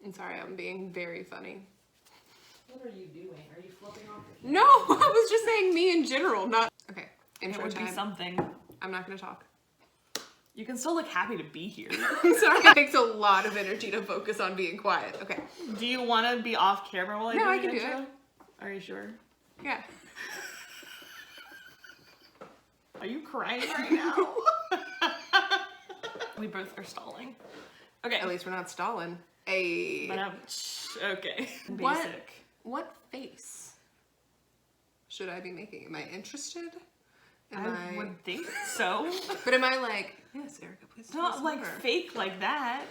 I'm sorry, I'm being very funny. What are you doing? Are you flipping off the No, I was just saying me in general, not... Okay, intro It would time. be something. I'm not gonna talk. You can still look happy to be here. I'm sorry, it takes a lot of energy to focus on being quiet. Okay. Do you want to be off camera while I do No, the I can intro? do it. Are you sure? Yeah. Are you crying right now? We both are stalling. Okay. At least we're not stalling. A. But okay. What? Basic. What face should I be making? Am I interested? I would think so. But am I like, yes, Erica, please? It's not like fake like that.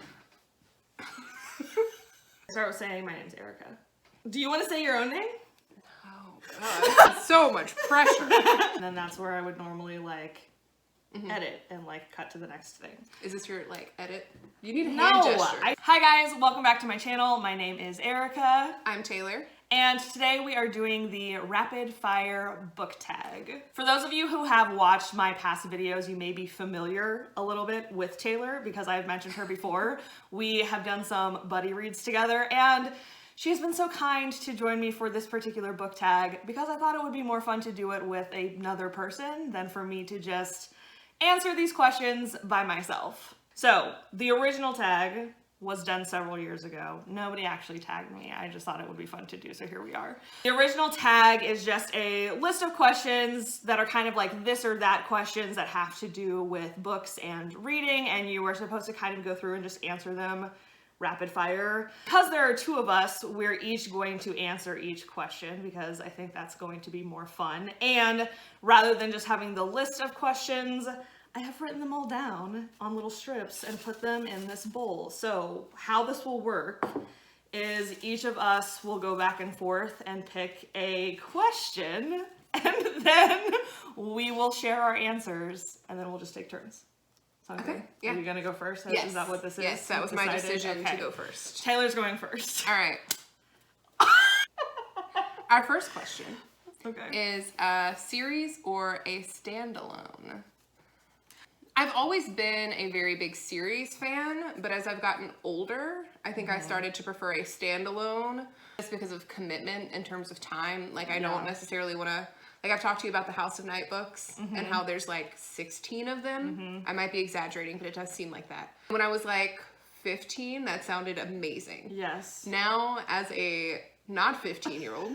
Start with saying my name's Erica. Do you want to say your own name? Oh God, so much pressure. And then that's where I would normally like edit and like cut to the next thing. Is this your like edit? You need a hand gesture. Hi guys, welcome back to my channel. My name is Erica. I'm Taylor. And today we are doing the rapid fire book tag. For those of you who have watched my past videos, you may be familiar a little bit with Taylor because I've mentioned her before. We have done some buddy reads together and she has been so kind to join me for this particular book tag because I thought it would be more fun to do it with another person than for me to just answer these questions by myself. So the original tag was done several years ago. Nobody actually tagged me. I just thought it would be fun to do, so here we are. The original tag is just a list of questions that are kind of like this or that questions that have to do with books and reading, and you were supposed to kind of go through and just answer them rapid fire. Because there are two of us, we're each going to answer each question because I think that's going to be more fun. And rather than just having the list of questions, I have written them all down on little strips and put them in this bowl. So how this will work is each of us will go back and forth and pick a question and then we will share our answers and then we'll just take turns. Okay, yeah. Are you gonna go first? Yes. Is that what this is? Yes, that was my decision to go first. Taylor's going first. All right. Our first question is a series or a standalone? I've always been a very big series fan, but as I've gotten older, I think I started to prefer a standalone just because of commitment in terms of time. Like I don't necessarily want to, like I've talked to you about the House of Night books and how there's like 16 of them. I might be exaggerating, but it does seem like that. When I was like 15, that sounded amazing. Yes. Now as a not 15-year-old,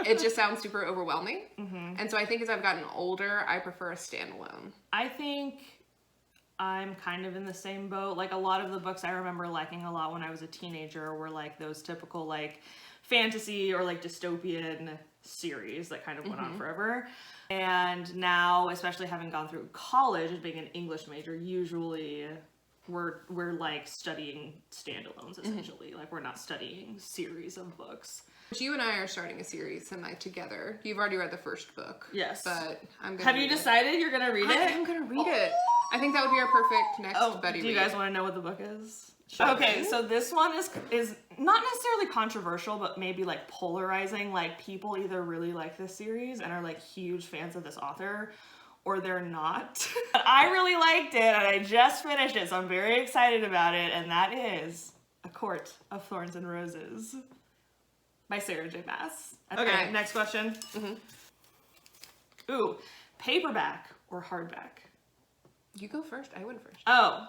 it just sounds super overwhelming. And so I think as I've gotten older, I prefer a standalone. I think I'm kind of in the same boat. Like a lot of the books I remember liking a lot when I was a teenager were like those typical like fantasy or like dystopian series that kind of went on forever. And now, especially having gone through college and being an English major, usually we're like studying standalones essentially. Like we're not studying series of books. You and I are starting a series together. You've already read the first book. Yes. But I'm gonna Have you decided you're gonna read it? I'm gonna read it. I think that would be our perfect next buddy read. Do you guys want to know what the book is? Okay, so this one is not necessarily controversial, but maybe like polarizing. Like people either really like this series and are like huge fans of this author, or they're not. But I really liked it and I just finished it, so I'm very excited about it, and that is A Court of Thorns and Roses by Sarah J. Maas. Okay, next question. Ooh, paperback or hardback? You go first. I went first. Oh,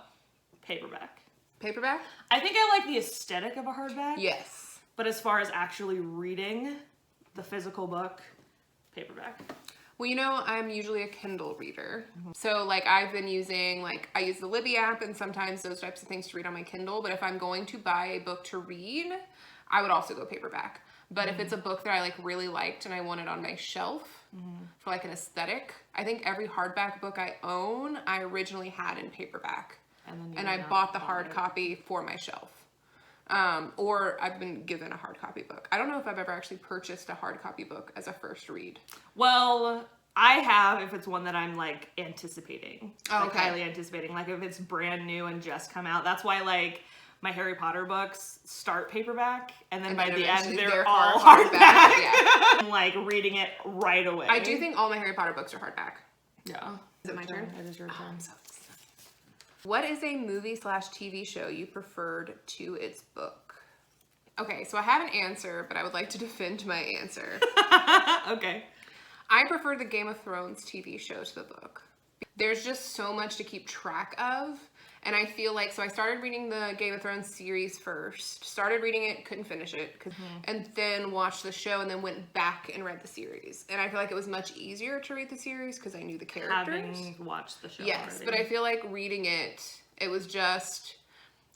paperback. Paperback? I think I like the aesthetic of a hardback. Yes. But as far as actually reading the physical book, paperback. Well, you know, I'm usually a Kindle reader. So like I've been using, like I use the Libby app and sometimes those types of things to read on my Kindle. But if I'm going to buy a book to read, I would also go paperback. But if it's a book that I like really liked and I want it on my shelf for like an aesthetic, I think every hardback book I own, I originally had in paperback. And I bought the hard copy for my shelf. Or I've been given a hard copy book. I don't know if I've ever actually purchased a hard copy book as a first read. Well, I have if it's one that I'm like anticipating. Oh, like highly anticipating. Like if it's brand new and just come out. That's why like my Harry Potter books start paperback and then by the end they're all hardback. Yeah. I'm like reading it right away. I do think all my Harry Potter books are hardback. Yeah. Is it my turn? It is your turn. I'm so What is a movie slash TV show you preferred to its book? Okay, so I have an answer, but I would like to defend my answer. Okay. I prefer the Game of Thrones TV show to the book. There's just so much to keep track of. And I feel like, so I started reading the Game of Thrones series first, started reading it, couldn't finish it, and then watched the show and then went back and read the series. And I feel like it was much easier to read the series because I knew the characters. Having watched the show Yes, already. but I feel like reading it was just,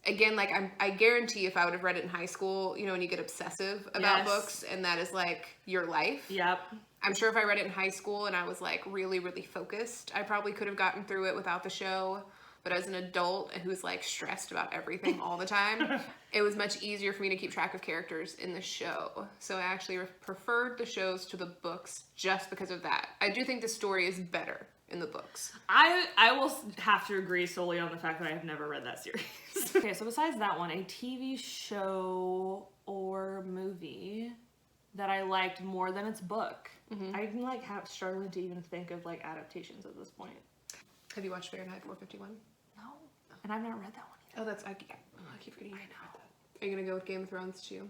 again, like I guarantee if I would have read it in high school, you know, when you get obsessive about books and that is like your life. Yep. I'm sure if I read it in high school and I was like really, really focused, I probably could have gotten through it without the show. But as an adult who's like stressed about everything all the time, it was much easier for me to keep track of characters in the show. So I actually preferred the shows to the books just because of that. I do think the story is better in the books. I will have to agree solely on the fact that I have never read that series. Okay, so besides that one, a TV show or movie that I liked more than its book. I'm like struggling to even think of like adaptations at this point. Have you watched Fahrenheit 451? No, and I've not read that one either. Oh, I keep forgetting. I know. Are you gonna go with Game of Thrones too?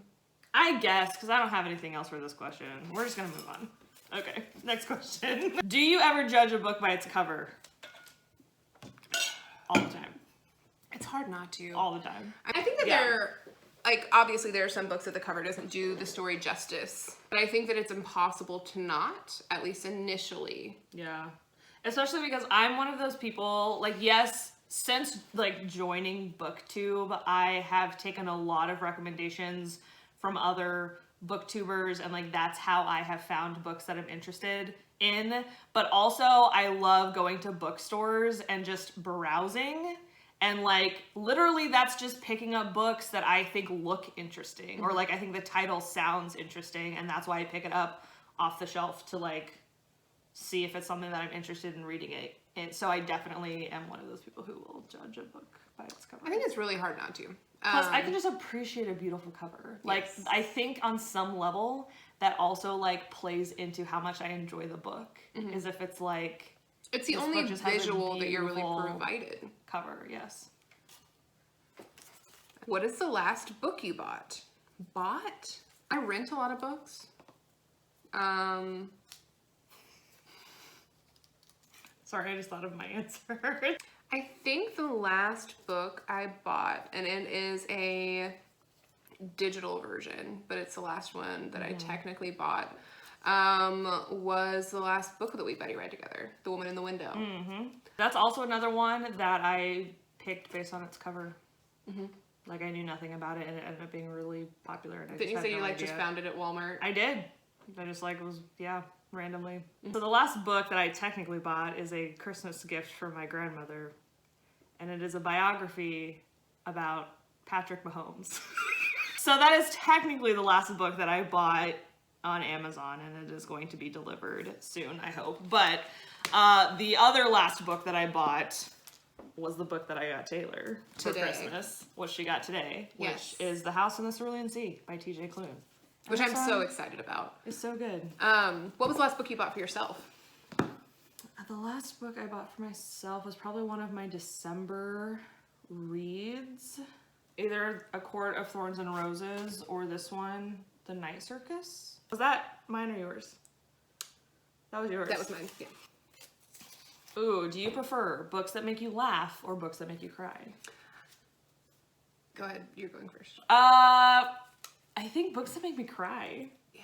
I guess, because I don't have anything else for this question. We're just gonna move on. Okay, next question. Do you ever judge a book by its cover? All the time. It's hard not to. All the time. I think that there, like, obviously there are some books that the cover doesn't do the story justice, but I think that it's impossible to not, at least initially. Yeah. Especially because I'm one of those people, like, yes, since, like, joining BookTube, I have taken a lot of recommendations from other booktubers, and, like, that's how I have found books that I'm interested in. But also, I love going to bookstores and just browsing. And, like, literally that's just picking up books that I think look interesting. Or, like, I think the title sounds interesting, and that's why I pick it up off the shelf to, like, see if it's something that I'm interested in reading it. And so I definitely am one of those people who will judge a book by its cover. I think it's really hard not to. Plus, I can just appreciate a beautiful cover. Like, Yes. I think on some level that also, like, plays into how much I enjoy the book. Is if it's, like... It's the this only book just has a visual that you're really beautiful provided. Cover, yes. What is the last book you bought? Bought? I rent a lot of books. Sorry, I just thought of my answer. I think the last book I bought, and it is a digital version, but it's the last one that I technically bought, was the last book that we Betty read together, The Woman in the Window. That's also another one that I picked based on its cover. Like, I knew nothing about it, and it ended up being really popular. And Didn't you say you like just found it at Walmart? I did. I just like was randomly. So the last book that I technically bought is a Christmas gift for my grandmother, and it is a biography about Patrick Mahomes. So that is technically the last book that I bought on Amazon, and it is going to be delivered soon, I hope. But the other last book that I bought was the book that I got Taylor for Christmas, what she got today, which is The House in the Cerulean Sea by T.J. Klune. Which I'm so excited about. It's so good. What was the last book you bought for yourself? The last book I bought for myself was probably one of my December reads. Either A Court of Thorns and Roses or this one, The Night Circus. Was that mine or yours? That was yours. That was mine, yeah. Ooh, do you prefer books that make you laugh or books that make you cry? Go ahead, you're going first. I think books that make me cry. Yeah.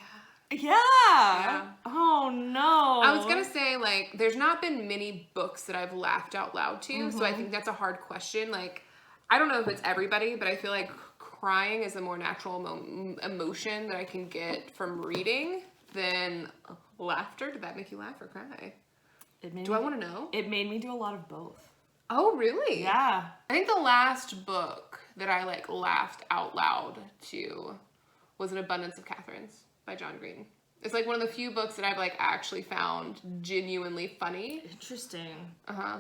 Yeah. Oh no. I was gonna say, like, there's not been many books that I've laughed out loud to, so I think that's a hard question. Like, I don't know if it's everybody, but I feel like crying is a more natural emotion that I can get from reading than laughter. Did that make you laugh or cry? Do I want to know? It made me do a lot of both. Oh, really? Yeah. I think the last book that I, like, laughed out loud to was An Abundance of Catherines by John Green. It's, like, one of the few books that I've, like, actually found genuinely funny. Interesting. Uh-huh.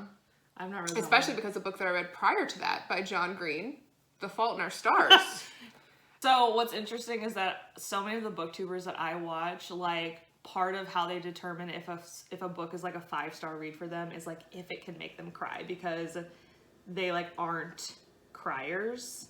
I've not read that Especially one. because the book that I read prior to that by John Green, The Fault in Our Stars. So what's interesting is that so many of the booktubers that I watch, like, part of how they determine if a book is like a 5-star read for them is like if it can make them cry, because they like aren't criers.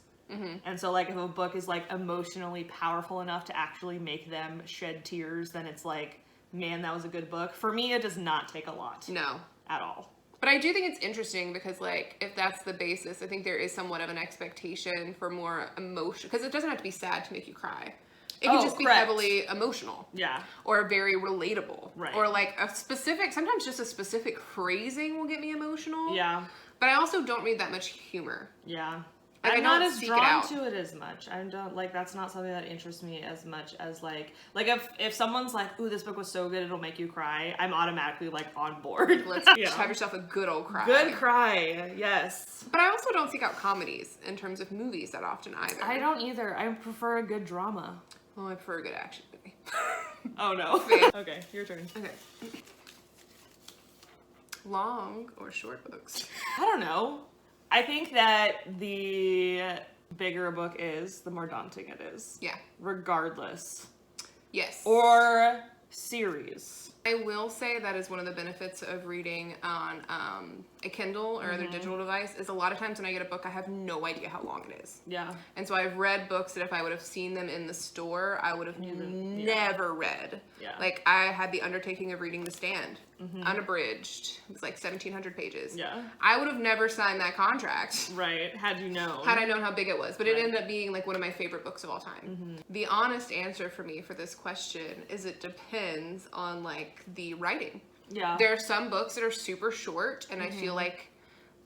And so like if a book is like emotionally powerful enough to actually make them shed tears, then it's like, man, that was a good book. For me, it does not take a lot. No. At all. But I do think it's interesting because, like, if that's the basis, I think there is somewhat of an expectation for more emotion. Because it doesn't have to be sad to make you cry. It can just be heavily emotional. Yeah. Or very relatable. Right. Or, like, sometimes just a specific phrasing will get me emotional. Yeah. But I also don't read that much humor. Yeah. Like, I'm not as drawn to it as much. I don't, like, that's not something that interests me as much as, like if someone's like, ooh, this book was so good, it'll make you cry, I'm automatically, like, on board. Let's just have yourself a good old cry. Good cry, yes. But I also don't seek out comedies in terms of movies that often either. I don't either. I prefer a good drama. Well, I prefer a good action movie. Oh, no. Okay, your turn. Okay. Long or short books? I don't know. I think that the bigger a book is, the more daunting it is. Yeah. Regardless. Yes. Or series. I will say that is one of the benefits of reading on a Kindle or other digital device is a lot of times when I get a book, I have no idea how long it is. Yeah. And so I've read books that if I would have seen them in the store, I would have never read. Yeah. Like I had the undertaking of reading The Stand, unabridged. It was like 1,700 pages. Yeah. I would have never signed that contract. Right. Had you known. Had I known how big it was. But it ended up being like one of my favorite books of all time. The honest answer for me for this question is it depends on like the writing. Yeah. There are some books that are super short and I feel like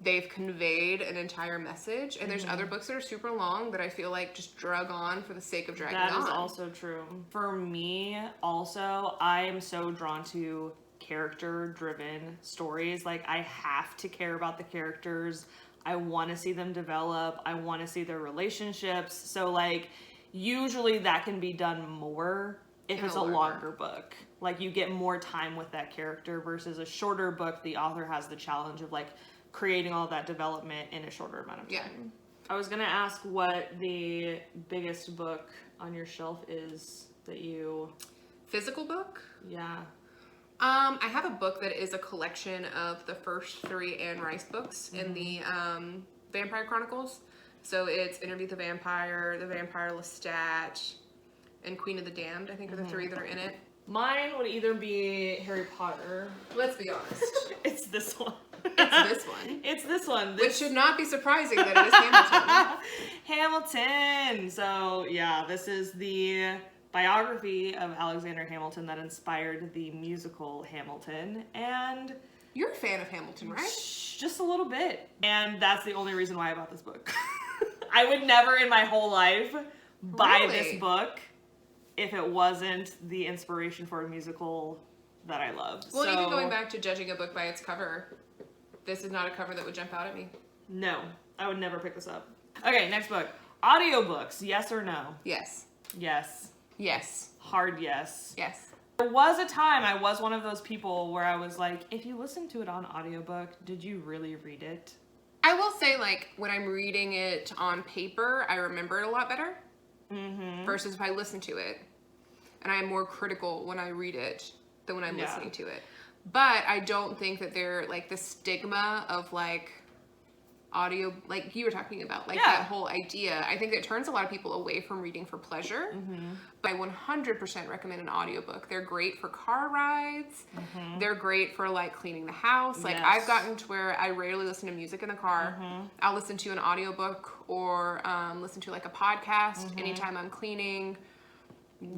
they've conveyed an entire message. And there's other books that are super long that I feel like just drug on for the sake of dragging on. That is also true. For me, also, I am so drawn to character-driven stories. Like, I have to care about the characters. I want to see them develop. I want to see their relationships. So, like, usually that can be done more if it's a longer book. Like, you get more time with that character versus a shorter book. The author has the challenge of, like, creating all that development in a shorter amount of time. Yeah. I was gonna ask what the biggest book on your shelf is that you... Physical book? Yeah. I have a book that is a collection of the first 3 Anne Rice books in the Vampire Chronicles. So it's Interview with the Vampire Lestat, and Queen of the Damned, I think are the 3 that are in it. Mine would either be Harry Potter. Let's be honest. It's this one. It's this one. It's this one. Which should not be surprising that it is Hamilton. Hamilton! So, yeah, this is the biography of Alexander Hamilton that inspired the musical Hamilton, and... You're a fan of Hamilton, right? Just a little bit. And that's the only reason why I bought this book. I would never in my whole life buy this book if it wasn't the inspiration for a musical that I loved. Well, even going back to judging a book by its cover, this is not a cover that would jump out at me. No, I would never pick this up. Okay, next book. Audiobooks, yes or no? Yes. Yes. Yes. Hard yes. Yes. There was a time I was one of those people where I was like, if you listen to it on audiobook, did you really read it? I will say, like, when I'm reading it on paper, I remember it a lot better. Versus if I listen to it. And I am more critical when I read it than when I'm listening to it. But I don't think that they're, like, the stigma of, like, audio, like you were talking about, like that whole idea. I think that turns a lot of people away from reading for pleasure. But I 100% recommend an audiobook. They're great for car rides. They're great for like cleaning the house. Like I've gotten to where I rarely listen to music in the car. I'll listen to an audiobook or listen to like a podcast anytime I'm cleaning,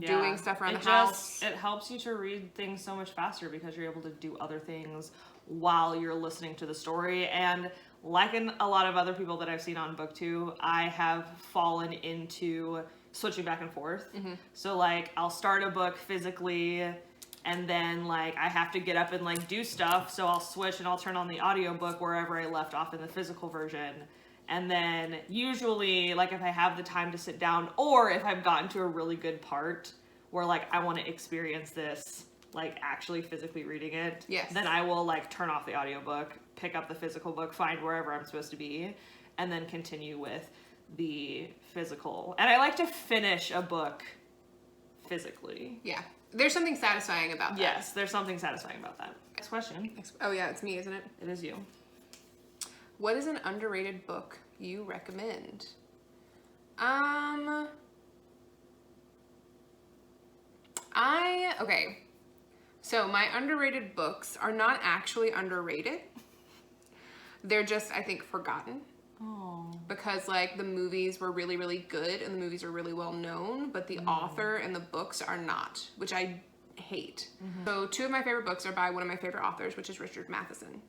doing stuff around the house. It helps you to read things so much faster because you're able to do other things while you're listening to the story. And like in a lot of other people that I've seen on BookTube, I have fallen into switching back and forth. So like I'll start a book physically and then like I have to get up and like do stuff. So I'll switch and I'll turn on the audiobook wherever I left off in the physical version. And then usually like if I have the time to sit down or if I've gotten to a really good part where like I want to experience this, like actually physically reading it, then I will like turn off the audiobook, pick up the physical book, find wherever I'm supposed to be, and then continue with the physical. And I like to finish a book physically. Yeah. There's something satisfying about that. Yes, there's something satisfying about that. Next question. Oh yeah, it's me, isn't it? It is you. What is an underrated book you recommend? Okay. So my underrated books are not actually underrated. They're just, I think, forgotten. Oh. Because like the movies were really, really good and the movies are really well known, but the author and the books are not, which I hate. So 2 of my favorite books are by one of my favorite authors, which is Richard Matheson.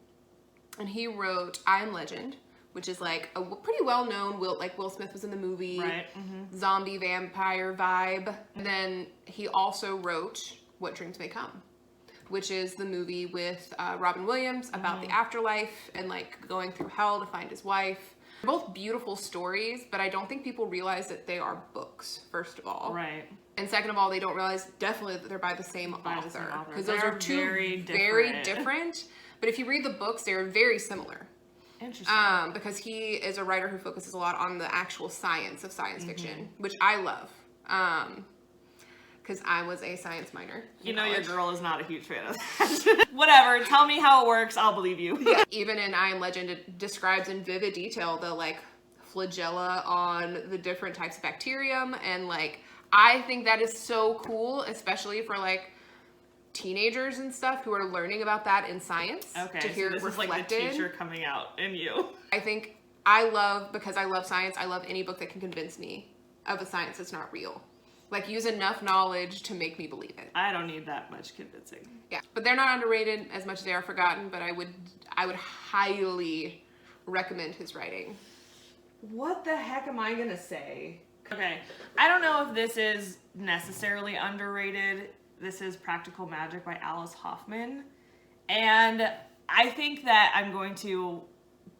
And he wrote I Am Legend, which is like a pretty well-known, Will Smith was in the movie, Right. zombie vampire vibe. And then he also wrote What Dreams May Come, which is the movie with Robin Williams about the afterlife and like going through hell to find his wife. They're both beautiful stories, but I don't think people realize that they are books, first of all. Right. And second of all, they don't realize definitely that they're by the same author. Because those They're are two very different. But if you read the books, they're very similar. Interesting. Because he is a writer who focuses a lot on the actual science of science fiction, which I love. Because I was a science minor. You know your girl is not a huge fan of that. Whatever, tell me how it works, I'll believe you. Yeah. Even in I Am Legend, it describes in vivid detail the like flagella on the different types of bacterium, and like I think that is so cool, especially for like teenagers and stuff who are learning about that in science. Okay, to hear so this it reflected. is like the teacher coming out in you. I think because I love science, I love any book that can convince me of a science that's not real. Like use enough knowledge to make me believe it. I don't need that much convincing. Yeah, but they're not underrated as much as they are forgotten, but I would highly recommend his writing. What the heck am I gonna say? Okay, I don't know if this is necessarily underrated. This is Practical Magic by Alice Hoffman. And I think that I'm going to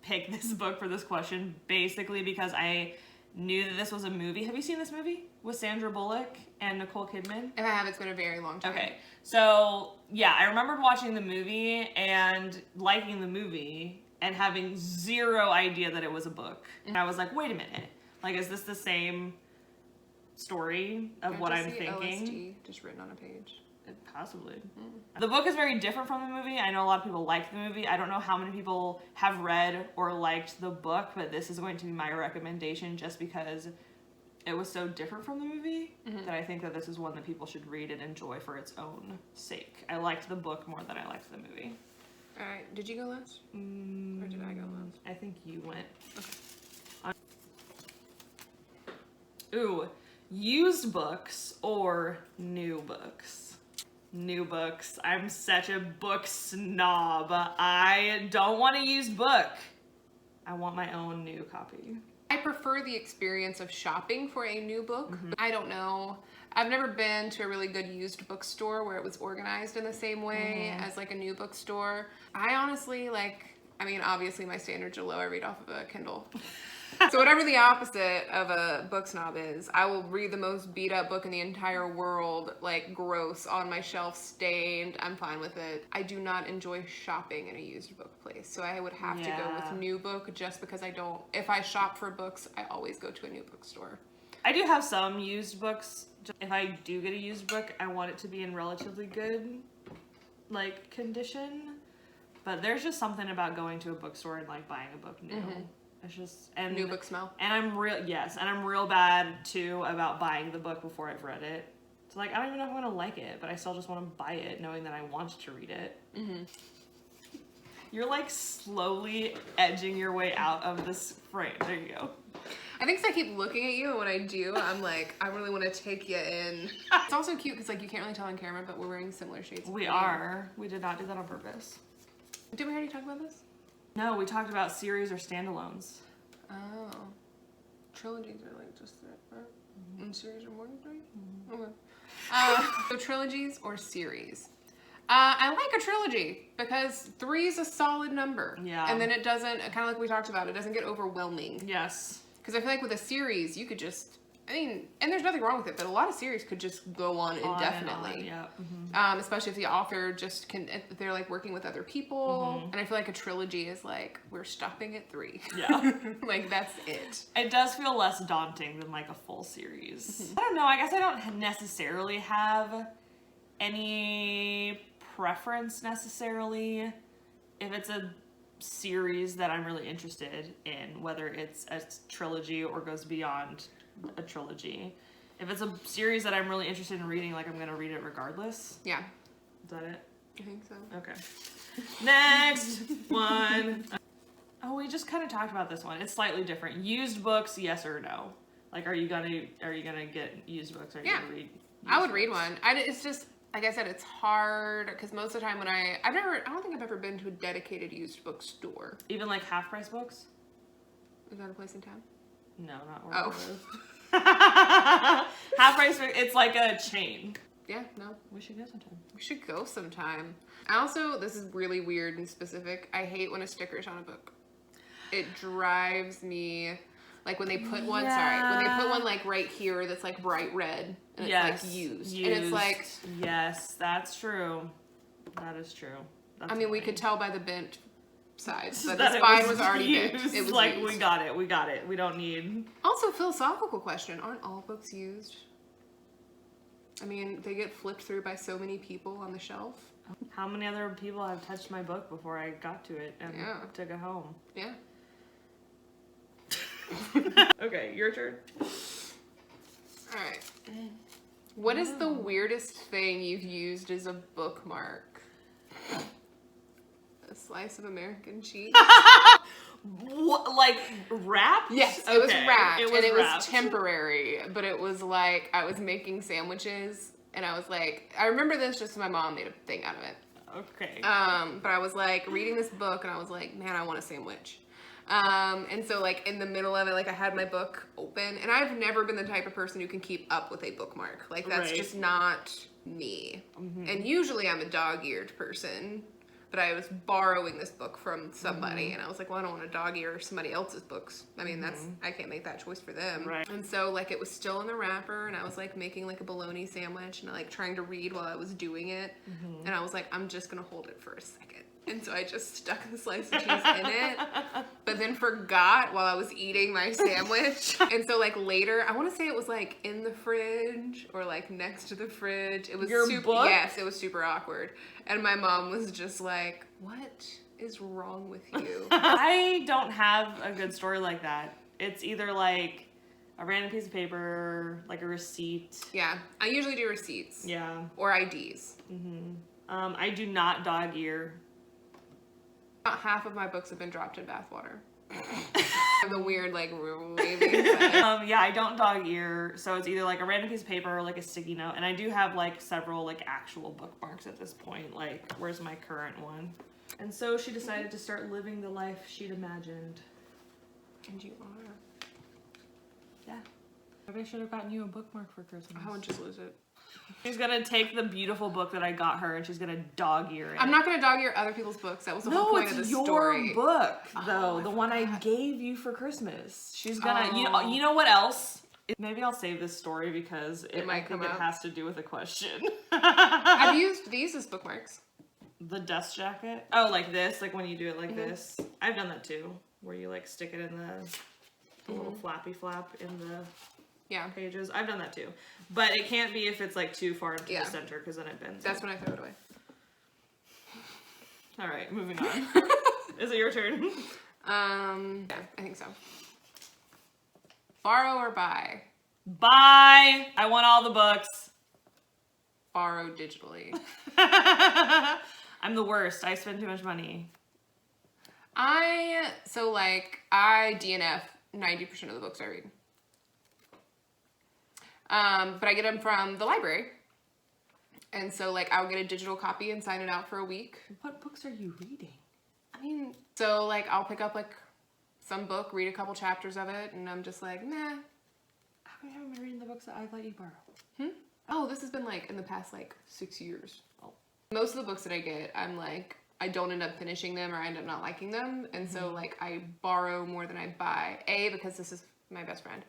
pick this book for this question basically because I knew that this was a movie. Have you seen this movie with Sandra Bullock and Nicole Kidman? If I have, it's been a very long time. Okay, so yeah, I remembered watching the movie and liking the movie and having zero idea that it was a book. And I was like, wait a minute, like, is this the same story of what I'm thinking? LSD just written on a page. Possibly. The book is very different from the movie. I know a lot of people like the movie. I don't know how many people have read or liked the book, but this is going to be my recommendation just because it was so different from the movie that I think that this is one that people should read and enjoy for its own sake. I liked the book more than I liked the movie. All right, did you go last? Or did I go last? I think you went. Okay. Ooh, used books or new books? New books. I'm such a book snob. I don't want a used book. I want my own new copy. I prefer the experience of shopping for a new book. I don't know. I've never been to a really good used bookstore where it was organized in the same way as like a new bookstore. I honestly obviously my standards are low. I read off of a Kindle. So whatever the opposite of a book snob is, I will read the most beat up book in the entire world, like gross, on my shelf, stained. I'm fine with it. I do not enjoy shopping in a used book place. So I would have to go with new book just because if I shop for books, I always go to a new bookstore. I do have some used books. If I do get a used book, I want it to be in relatively good, like, condition. But there's just something about going to a bookstore and like buying a book new. It's just New book smell. And I'm real bad too about buying the book before I've read it. So like I don't even know if I'm gonna like it, but I still just want to buy it knowing that I want to read it. You're like slowly edging your way out of this frame. There you go. I think 'cause I keep looking at you, and when I do, I'm like, I really want to take you in. It's also cute because like you can't really tell on camera, but we're wearing similar shades. We are. We did not do that on purpose. Did we already talk about this? No, we talked about series or standalones. Oh. Trilogies are like just that, right? And series are more than 3? Okay. So trilogies or series? I like a trilogy because 3 is a solid number. Yeah. And then it doesn't, kind of like we talked about, it doesn't get overwhelming. Yes. Because I feel like with a series, you could just, and there's nothing wrong with it, but a lot of series could just go on indefinitely. Yeah. Especially if the author just if they're like working with other people. And I feel like a trilogy is like, we're stopping at 3. Yeah. Like that's it. It does feel less daunting than like a full series. I don't know. I guess I don't necessarily have any preference necessarily. If it's a series that I'm really interested in, whether it's a trilogy or goes beyond a trilogy. If it's a series that I'm really interested in reading, like I'm gonna read it regardless. Yeah. Is that it? I think so. Okay. Next one. Oh, we just kind of talked about this one. It's slightly different. Used books, yes or no? Like, are you gonna get used books? Are you gonna read? I would read one. It's just, like I said, it's hard because most of the time when I don't think I've ever been to a dedicated used bookstore. Even like half price books? Is that a place in town? No, not where I Oh. live. Half price, it's like a chain. Yeah, no. We should go sometime. We should go sometime. I also, this is really weird and specific, I hate when a sticker's on a book. It drives me, like when they put one, when they put one like right here that's like bright red and it's like used. And it's like. Yes, that's true. That is true. That's we could tell by the bent sides, but that the spine was already used. bent. It was like, used. we got it. We don't need. Also, philosophical question, aren't all books used? I mean, they get flipped through by so many people on the shelf. How many other people have touched my book before I got to it and took it home? Yeah. Okay, your turn. Alright. What is the weirdest thing you've used as a bookmark? A slice of American cheese? What, like wrapped? Yes, it was wrapped. It was and wrapped. Was temporary, but it was like I was making sandwiches and I was like, I remember this just my mom made a thing out of it. Okay. But I was like reading this book and I was like, man, I want a sandwich. And so like in the middle of it, like I had my book open and I've never been the type of person who can keep up with a bookmark. Like that's just not me. Mm-hmm. And usually I'm a dog-eared person, but I was borrowing this book from somebody and I was like, well, I don't want to dog-ear somebody else's books. I mean, I can't make that choice for them. Right. And so like it was still in the wrapper and I was like making like a bologna sandwich and like trying to read while I was doing it. And I was like, I'm just going to hold it for a second. And so I just stuck the slice of cheese in it, but then forgot while I was eating my sandwich. And so like later, I want to say it was like in the fridge or like next to the fridge. It was book? Yes, it was super awkward. And my mom was just like, what is wrong with you? I don't have a good story like that. It's either like a random piece of paper, like a receipt. Yeah, I usually do receipts. Yeah. Or IDs. I do not dog ear. About half of my books have been dropped in bathwater. The weird like waving. Yeah, I don't dog ear, so it's either like a random piece of paper or like a sticky note. And I do have like several like actual bookmarks at this point. Like, where's my current one? And so she decided to start living the life she'd imagined. And you are. Yeah. Maybe I should have gotten you a bookmark for Christmas. I would just lose it. She's gonna take the beautiful book that I got her and she's gonna dog ear it. I'm not gonna dog ear other people's books. That was the whole point of the story. No, it's your book, though. I the one I forgot. gave you for Christmas. She's gonna, you know what else? Maybe I'll save this story because it might come it up. has to do with a question. I've used these as bookmarks. The dust jacket? Oh, like this? Like when you do it like this? I've done that too. Where you like stick it in the little flappy flap in the pages. I've done that too. But it can't be if it's like too far into the center because then it bends. That's when I throw it away. All right, moving on. Is it your turn? Yeah, I think so. Borrow or buy? Buy! I want all the books. Borrow digitally. I'm the worst. I spend too much money. I DNF 90% of the books I read. But I get them from the library. And so like I'll get a digital copy and sign it out for a week. What books are you reading? I mean, so like I'll pick up like some book, read a couple chapters of it, and I'm just like, nah. How come you haven't been reading the books that I let you borrow? Oh, this has been like in the past like 6 years. Oh. Most of the books that I get, I'm like, I don't end up finishing them or I end up not liking them. And so like I borrow more than I buy. A, because this is my best friend.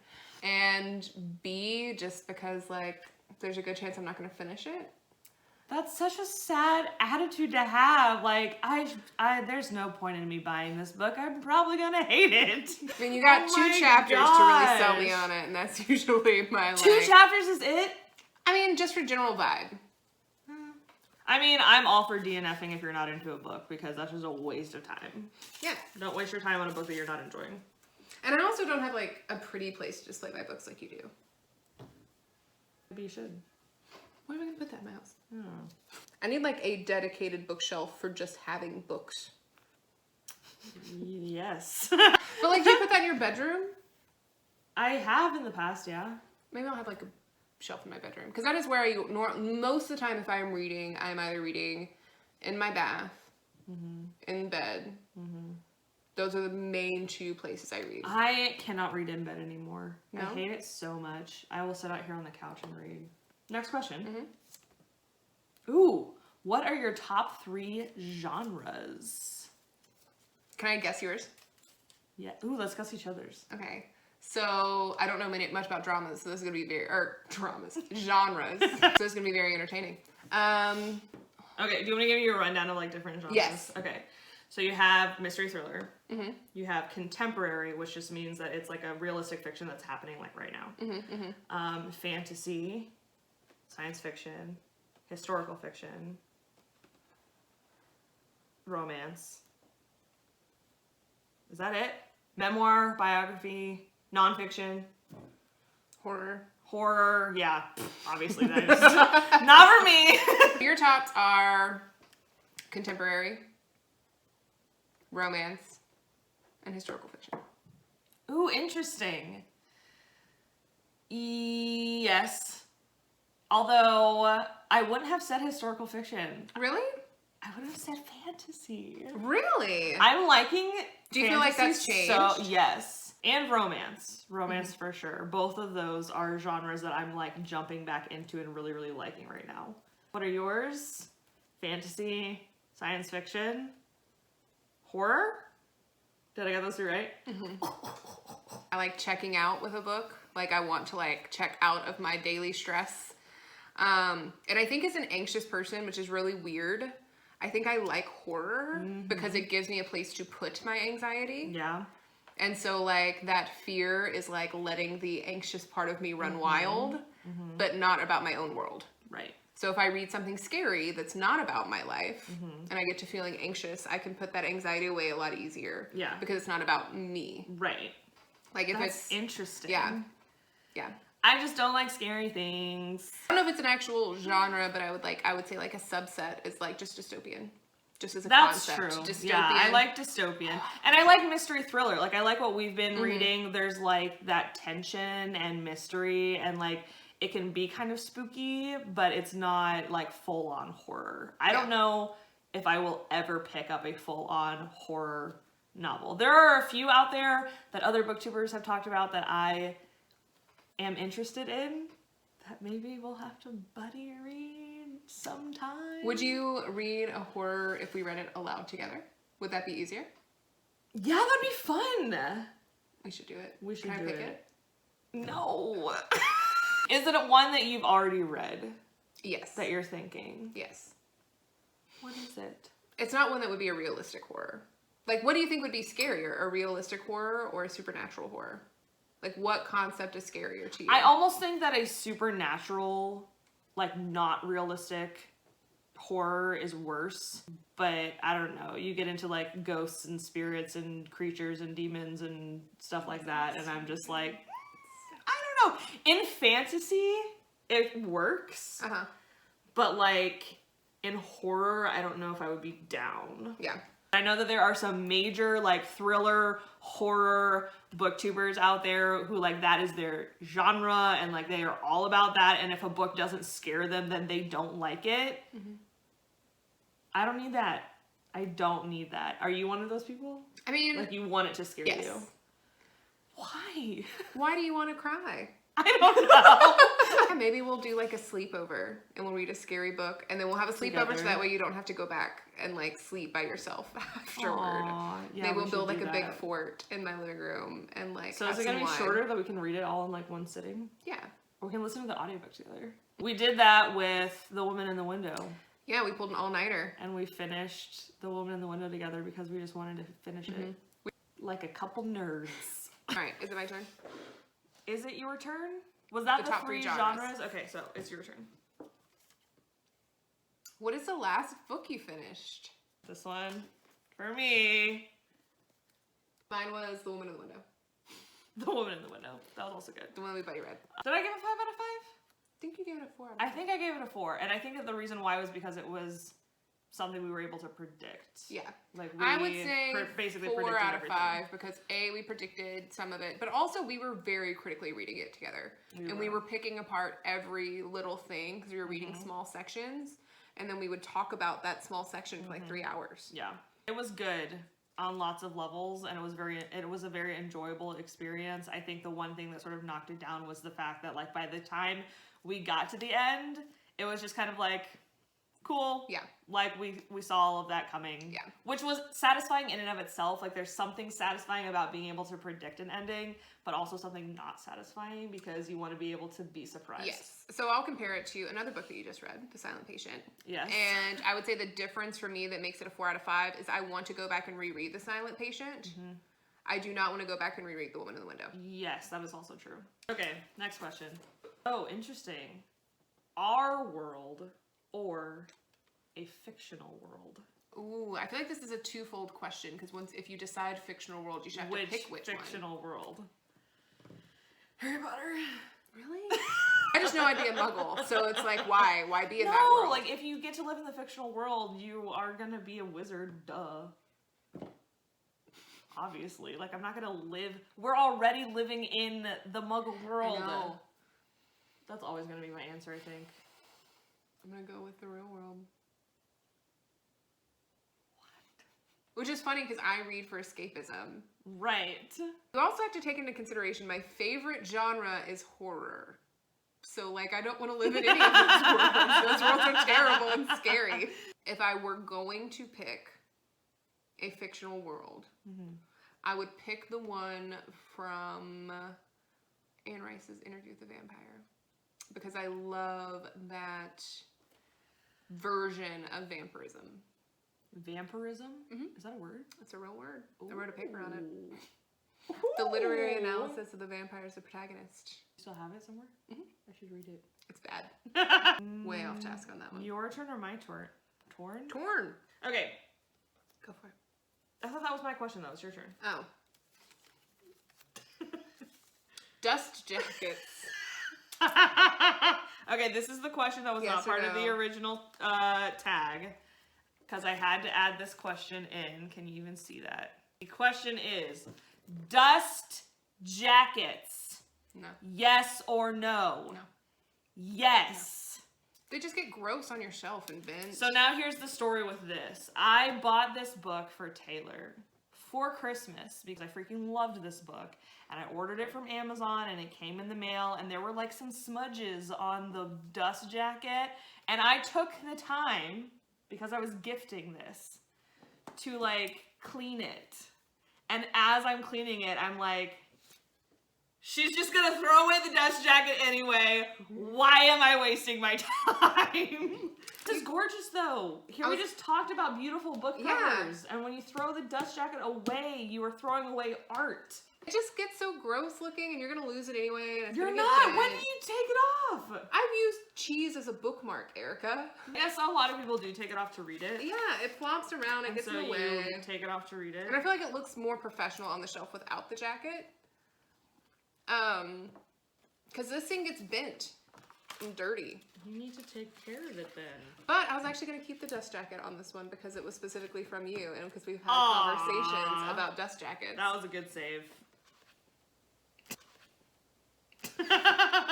And B, just because like there's a good chance I'm not going to finish it. That's such a sad attitude to have. Like, I there's no point in me buying this book. I'm probably gonna hate it. I mean, you got two chapters to really sell me on it, and that's usually my like... 2 chapters is it? I mean, just for general vibe. I mean, I'm all for DNFing if you're not into a book because that's just a waste of time. Yeah. Don't waste your time on a book that you're not enjoying. And I also don't have like a pretty place to display my books like you do. Maybe you should. Where am I gonna put that in my house? Oh. I need like a dedicated bookshelf for just having books. Yes. But like, do you put that in your bedroom? I have in the past, yeah. Maybe I'll have like a shelf in my bedroom because that is where I most of the time if I'm reading, I'm either reading in my bath, in bed. Those are the main two places I read. I cannot read in bed anymore. No? I hate it so much. I will sit out here on the couch and read. Next question. Ooh, what are your top 3 genres? Can I guess yours? Yeah. Ooh, let's guess each other's. Okay. So I don't know much about dramas, so this is gonna be genres. So this is gonna be very entertaining. Okay, do you want to give me a rundown of like different genres? Yes. Okay. So you have mystery thriller. You have contemporary, which just means that it's like a realistic fiction that's happening like right now. Fantasy, science fiction, historical fiction, romance. Is that it? Memoir, biography, nonfiction, horror. Yeah, obviously that is not for me. Your tops are contemporary, romance, and historical fiction. Ooh, interesting. Yes. Although I wouldn't have said historical fiction. Really? I would have said fantasy. Really? I'm liking Do you feel like that's changed? So, yes. And romance. Romance for sure. Both of those are genres that I'm like jumping back into and really, really liking right now. What are yours? Fantasy, science fiction, horror? Did I get those 3 right? I like checking out with a book. Like I want to like check out of my daily stress. And I think as an anxious person, which is really weird, I think I like horror because it gives me a place to put my anxiety. Yeah. And so like that fear is like letting the anxious part of me run wild, but not about my own world. Right. So if I read something scary that's not about my life and I get to feeling anxious, I can put that anxiety away a lot easier. Yeah. Because it's not about me. Right. Like if That's it's interesting. Yeah. Yeah. I just don't like scary things. I don't know if it's an actual genre, but I would say like a subset is like just dystopian. Just as a That's concept. true. Dystopian. Yeah, I like dystopian. And I like mystery thriller. Like, I like what we've been reading. There's, like, that tension and mystery, and, like, it can be kind of spooky, but it's not, like, full-on horror. I don't know if I will ever pick up a full-on horror novel. There are a few out there that other booktubers have talked about that I am interested in, that maybe we'll have to buddy read sometime. Would you read a horror if we read it aloud together? Would that be easier? Yeah, that'd be fun. We should do it. We should Can I do pick it. No. Is it one that you've already read Yes. that you're thinking? Yes. What is it? It's not one that would be a realistic horror. Like, what do you think would be scarier? A realistic horror or a supernatural horror? Like, what concept is scarier to you? I almost think that a supernatural, like, not realistic horror is worse. But I don't know. You get into, like, ghosts and spirits and creatures and demons and stuff like that. And I'm just like, I don't know. In fantasy, it works. Uh-huh. But, like, in horror, I don't know if I would be down. Yeah. I know that there are some major, like, thriller, horror booktubers out there who, like, that is their genre and, like, they are all about that. And if a book doesn't scare them, then they don't like it. Mm-hmm. I don't need that. I don't need that. Are you one of those people? I mean... Like, you want it to scare yes. you? Why? Why do you want to cry? I don't know. Maybe we'll do like a sleepover and we'll read a scary book and then we'll have a sleepover so that way you don't have to go back and like sleep by yourself afterward. Aww, yeah, maybe we'll build like that. a big fort in my living room and like So is it gonna be shorter that we can read it all in like one sitting? Yeah. Or we can listen to the audiobook together. We did that with The Woman in the Window. Yeah, we pulled an all-nighter. And we finished The Woman in the Window together because we just wanted to finish it. Like a couple nerds. Alright, is it my turn? Is it your turn? Was that the top three three genres? Okay, so it's your turn. What is the last book you finished? This one for me. Mine was The Woman in the Window. The Woman in the Window. That was also good. The one we buddy read. Did I give it 5 out of 5? I think you gave it a 4. I think I gave it a 4, and I think that the reason why was because it was something we were able to predict. Yeah. Like I would say basically 4 predicted out of everything. 5 because A, we predicted some of it, but also we were very critically reading it together. We were picking apart every little thing because we were reading small sections, and then we would talk about that small section for like 3 hours. Yeah. It was good on lots of levels, and it was a very enjoyable experience. I think the one thing that sort of knocked it down was the fact that like by the time we got to the end, it was just kind of like, cool. Yeah. Like we saw all of that coming. Yeah. Which was satisfying in and of itself. Like there's something satisfying about being able to predict an ending, but also something not satisfying because you want to be able to be surprised. Yes. So I'll compare it to another book that you just read, The Silent Patient. Yes. And I would say the difference for me that makes it a 4 out of 5 is I want to go back and reread The Silent Patient. I do not want to go back and reread The Woman in the Window. Yes, that is also true. Okay, next question. Oh, interesting. Our world or a fictional world? Ooh, I feel like this is a twofold question because if you decide fictional world, you should have to pick which fictional world? Harry Potter. Really? I just know I'd be a muggle, so it's like, why? Why be in that world? No, like if you get to live in the fictional world, you are gonna be a wizard, duh. Obviously, like I'm not gonna live. We're already living in the muggle world. I know. That's always gonna be my answer, I think. I'm gonna go with the real world. Which is funny because I read for escapism. Right. You also have to take into consideration my favorite genre is horror. So, like, I don't want to live in any of those worlds. Those worlds are terrible and scary. If I were going to pick a fictional world, I would pick the one from Anne Rice's Interview with the Vampire. Because I love that version of vampirism. Vampirism? Is that a word? It's a real word. I wrote a paper on it. The literary analysis of the vampire as a protagonist. You still have it somewhere? I should read it. It's bad. Way off task on that one. Your turn or my turn? Torn? Torn. Okay. Go for it. I thought that was my question though. It's your turn. Oh. Dust jackets. Okay, this is the question that was Yes not part or of the no? original tag. Because I had to add this question in. Can you even see that? The question is, dust jackets. No. Yes or no? No. Yes. They just get gross on your shelf and bent. So now here's the story with this. I bought this book for Taylor for Christmas because I freaking loved this book. And I ordered it from Amazon and it came in the mail and there were like some smudges on the dust jacket. And I took the time, because I was gifting this, to like clean it. And as I'm cleaning it, I'm like, she's just gonna throw away the dust jacket anyway. Why am I wasting my time? It's gorgeous though. Here we just talked about beautiful book covers. And when you throw the dust jacket away, you are throwing away art. It just gets so gross looking and you're going to lose it anyway. And it's You're gonna get not. bent. When do you take it off? I've used cheese as a bookmark, Erica. Yes, a lot of people do take it off to read it. Yeah, it flops around and gets So in the way. you take it off to read it. And I feel like it looks more professional on the shelf without the jacket. Because this thing gets bent and dirty. You need to take care of it then. But I was actually going to keep the dust jacket on this one because it was specifically from you and because we've had conversations about dust jackets. That was a good save.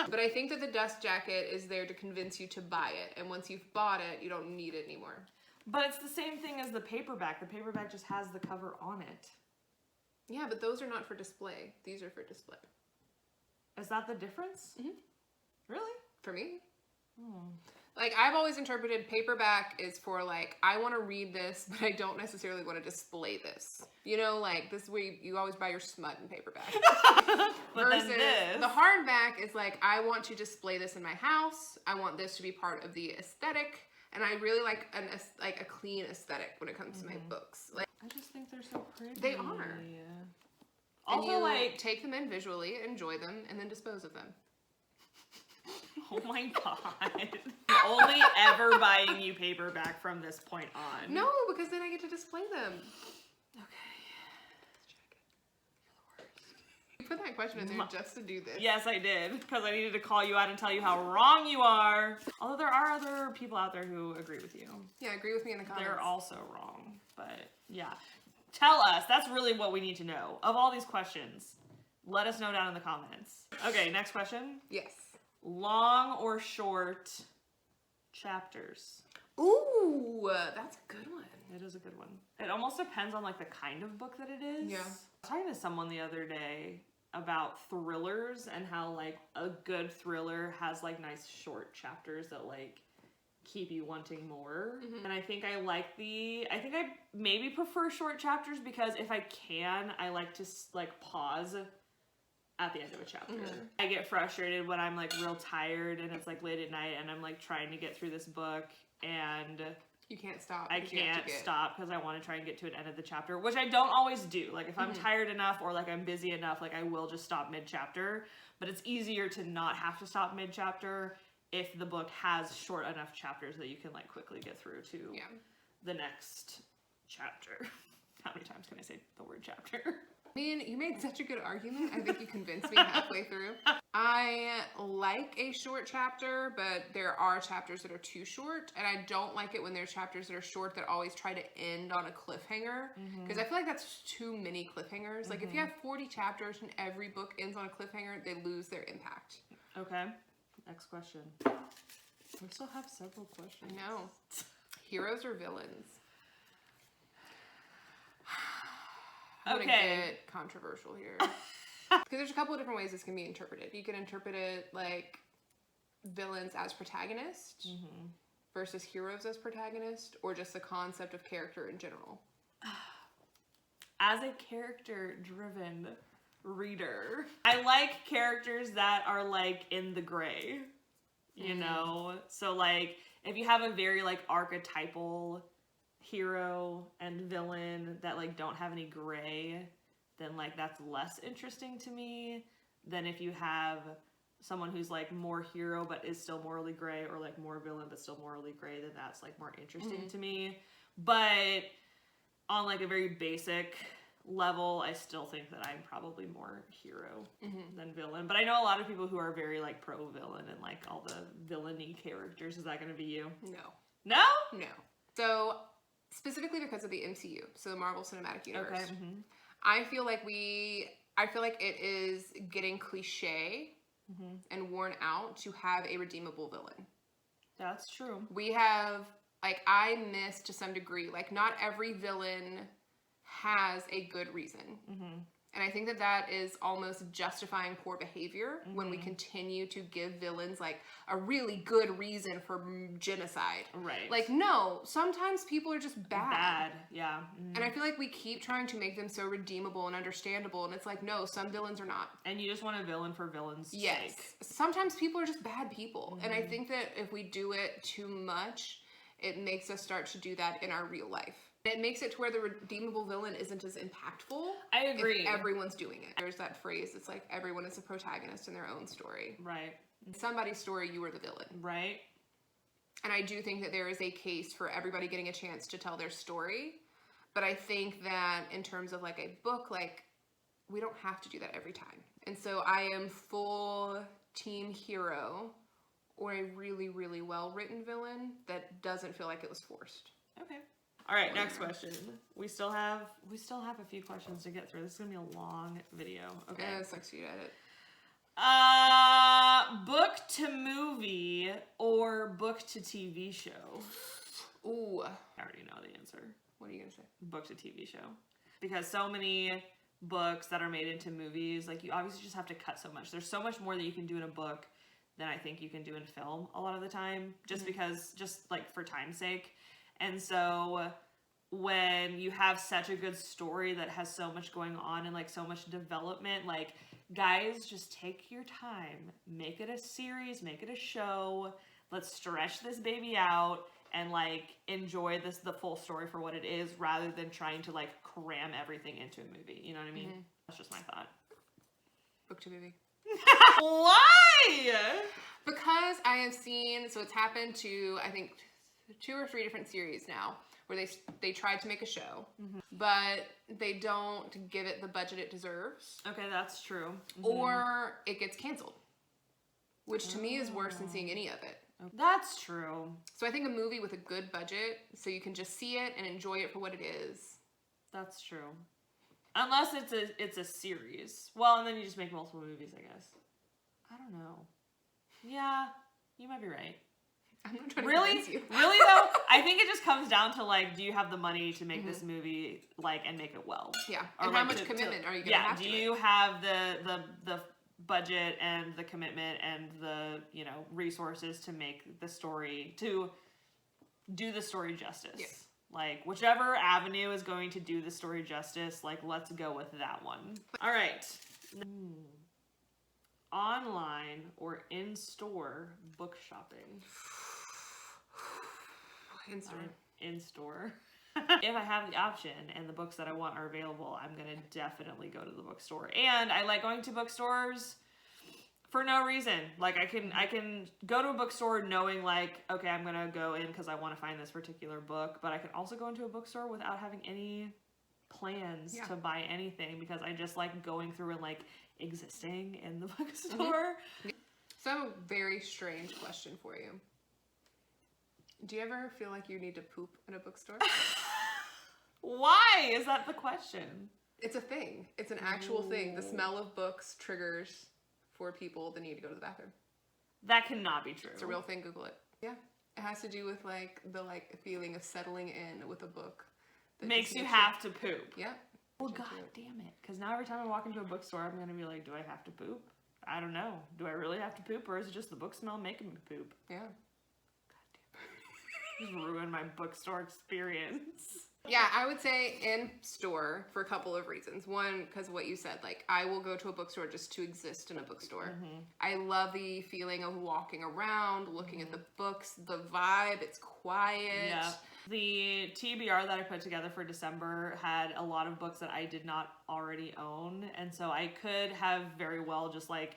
But I think that the dust jacket is there to convince you to buy it. And once you've bought it, you don't need it anymore. But it's the same thing as the paperback. The paperback just has the cover on it. Yeah, but those are not for display. These are for display. Is that the difference? Really? For me? Like, I've always interpreted paperback is for, like, I want to read this, but I don't necessarily want to display this. You know, like, this is where you always buy your smut in paperback. Versus the hardback is like, I want to display this in my house. I want this to be part of the aesthetic. And I really like a clean aesthetic when it comes to my books. Like, I just think they're so pretty. They are. Also, and you like, take them in visually, enjoy them, and then dispose of them. Oh my god. I'm only ever buying you paperback from this point on. No, because then I get to display them. Okay. You put that question in there just to do this. Yes, I did, because I needed to call you out and tell you how wrong you are. Although there are other people out there who agree with you. Yeah, agree with me in the comments. They're also wrong, but yeah. Tell us. That's really what we need to know. Of all these questions, let us know down in the comments. Okay, next question. Yes. Long or short chapters? Ooh, that's a good one. It is a good one. It almost depends on like the kind of book that it is. Yeah. I was talking to someone the other day about thrillers and how like a good thriller has like nice short chapters that like keep you wanting more. And I think I maybe prefer short chapters because if I can, I like to like pause at the end of a chapter. I get frustrated when I'm like real tired and it's like late at night and I'm like trying to get through this book and you can't stop. I can't stop because I want to try and get to an end of the chapter, which I don't always do. Like if I'm tired enough or like I'm busy enough, like I will just stop mid-chapter, but it's easier to not have to stop mid-chapter if the book has short enough chapters that you can like quickly get through to the next chapter. How many times can I say the word chapter? I mean, you made such a good argument. I think you convinced me halfway through. I like a short chapter, but there are chapters that are too short, and I don't like it when there's chapters that are short that always try to end on a cliffhanger, because I feel like that's too many cliffhangers. Like, if you have 40 chapters and every book ends on a cliffhanger, they lose their impact. Okay. Next question. We still have several questions. I know. Heroes or villains? I'm gonna get controversial here. Because there's a couple of different ways this can be interpreted. You can interpret it like villains as protagonists versus heroes as protagonist, or just the concept of character in general. As a character-driven reader, I like characters that are like in the gray, you know? So like if you have a very like archetypal hero and villain that like don't have any gray, then like that's less interesting to me than if you have someone who's like more hero but is still morally gray, or like more villain but still morally gray, then that's like more interesting to me. But on like a very basic level, I still think that I'm probably more hero than villain. But I know a lot of people who are very like pro villain and like all the villainy characters. Is that going to be you? No. No? No. So specifically because of the MCU, so the Marvel Cinematic Universe. Okay. I feel like it is getting cliche and worn out to have a redeemable villain. That's true. We have, like, I miss to some degree, like, not every villain has a good reason. And I think that that is almost justifying poor behavior when we continue to give villains like a really good reason for genocide. Right. Like, no, sometimes people are just bad. Yeah. And I feel like we keep trying to make them so redeemable and understandable, and it's like, no, some villains are not. And you just want a villain for villain's Yes. sake. Sometimes people are just bad people. And I think that if we do it too much, it makes us start to do that in our real life. It makes it to where the redeemable villain isn't as impactful. I agree. If everyone's doing it. There's that phrase, it's like everyone is a protagonist in their own story. Right. In somebody's story, you are the villain. Right. And I do think that there is a case for everybody getting a chance to tell their story. But I think that in terms of like a book, like, we don't have to do that every time. And so I am full team hero or a really, really well-written villain that doesn't feel like it was forced. Okay. All right, next question. We still have a few questions to get through. This is gonna be a long video. Okay. Yeah, it sucks for you to edit. Book to movie or book to TV show? Ooh. I already know the answer. What are you gonna say? Book to TV show. Because so many books that are made into movies, like you obviously just have to cut so much. There's so much more that you can do in a book than I think you can do in film a lot of the time, just because, just like for time's sake. And so when you have such a good story that has so much going on and like so much development, like, guys, just take your time, make it a series, make it a show, let's stretch this baby out and like enjoy the full story for what it is, rather than trying to like cram everything into a movie. You know what I mean? That's just my thought. Book to movie. Why? Because I I've seen, so it's happened to, I think, 2 or 3 different series now, where they tried to make a show, but they don't give it the budget it deserves. Okay, that's true. Or it gets canceled, which to me is worse than seeing any of it. That's true. So I think a movie with a good budget, so you can just see it and enjoy it for what it is. That's true. Unless it's a series. Well, and then you just make multiple movies, I guess. I don't know. Yeah, you might be right. I'm not trying to Really? convince you. Really though? I think it just comes down to like, do you have the money to make this movie like and make it well? Yeah. Or And like how much commitment are you gonna have to do it? you have the budget and the commitment and the, you know, resources to make the story, to do the story justice? Yes. Like, whichever avenue is going to do the story justice, like, let's go with that one. All right. Online or in-store book shopping? In store. If I have the option and the books that I want are available, I'm gonna definitely go to the bookstore. And I like going to bookstores for no reason. Like I can go to a bookstore knowing like, okay, I'm gonna go in because I want to find this particular book, but I can also go into a bookstore without having any plans to buy anything because I just like going through and like existing in the bookstore. So I have a very strange question for you. Do you ever feel like you need to poop in a bookstore? Why is that the question? It's a thing. It's an actual thing. The smell of books triggers for people the need to go to the bathroom. That cannot be true. It's a real thing. Google it. Yeah. It has to do with like the feeling of settling in with a book. That Makes just you makes have to poop. Yeah. Well, god damn it. Because now every time I walk into a bookstore, I'm going to be like, do I have to poop? I don't know. Do I really have to poop or is it just the book smell making me poop? Yeah. Just ruined my bookstore experience. Yeah, I would say in store for a couple of reasons. One, because of what you said, like I will go to a bookstore just to exist in a bookstore. I love the feeling of walking around, looking at the books, the vibe, it's quiet. Yeah. The TBR that I put together for December had a lot of books that I did not already own. And so I could have very well just like